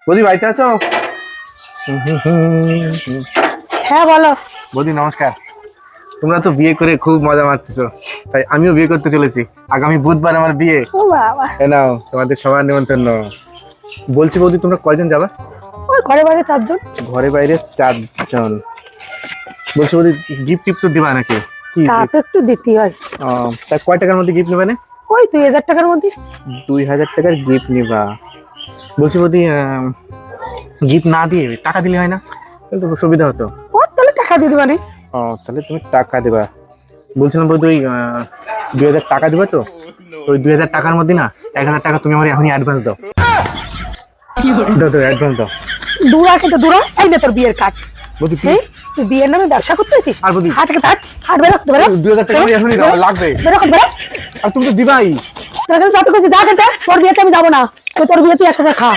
বৌদি বাড়িতে আছো? হ্যাঁ বলো। বৌদি নমস্কার। তোমরা তো বিয়ে করে খুব মজা মারতেছো, তাই আমিও বিয়ে করতে চলেছি। আগামী বুধবার আমার বিয়ে। ও বাবা, এ নাও তোমাদের সবার নিমন্ত্রণ। বলছি বৌদি, তোমরা কয়জন যাবে? ওই ঘরে বাইরে 4 জন। ঘরে বাইরে 4 জন। বলছি বৌদি, গিফট টিফট তো দিবা নাকি? কি তা তো একটু দিতে হয়। তা কয় টাকার মধ্যে গিফট নেবে না? ওই 2000 টাকার মধ্যে। 2000 টাকার গিফট নিবা? বলছি বৌদি, গিফট না দিয়ে টাকা দিলে হয় না? কিন্তু সুবিধা হতো। ও তাহলে টাকা দিয়ে দিবা নি? তাহলে তুমি টাকা দেবা। বলছিলাম বৌদি, ওই 2000 টাকা দিবা তো? ওই 2000 টাকার মধ্যে না 1000 টাকা তুমি আমার এখনই অ্যাডভান্স দাও। দাও দাও, অ্যাডভান্স দাও। দূরা কিন্তু দূরা চাই না তোর বিয়ের কার্ড। বৌদি এই প্লিজ। তুই বিয়ের নামে ব্যবসা করতে আছিস? আর বৌদি, হাট হাট হাট বেরো বেরো। 2000 টাকা আমি এখনই দাও, লাগবে। বেরো বেরো। আর তুমি তো দিবাই। তোর কাছে যত কিছু যা খেতে, তোর বিয়েতে আমি যাবো না। তো তোর বিয়ে তুই একটা খা।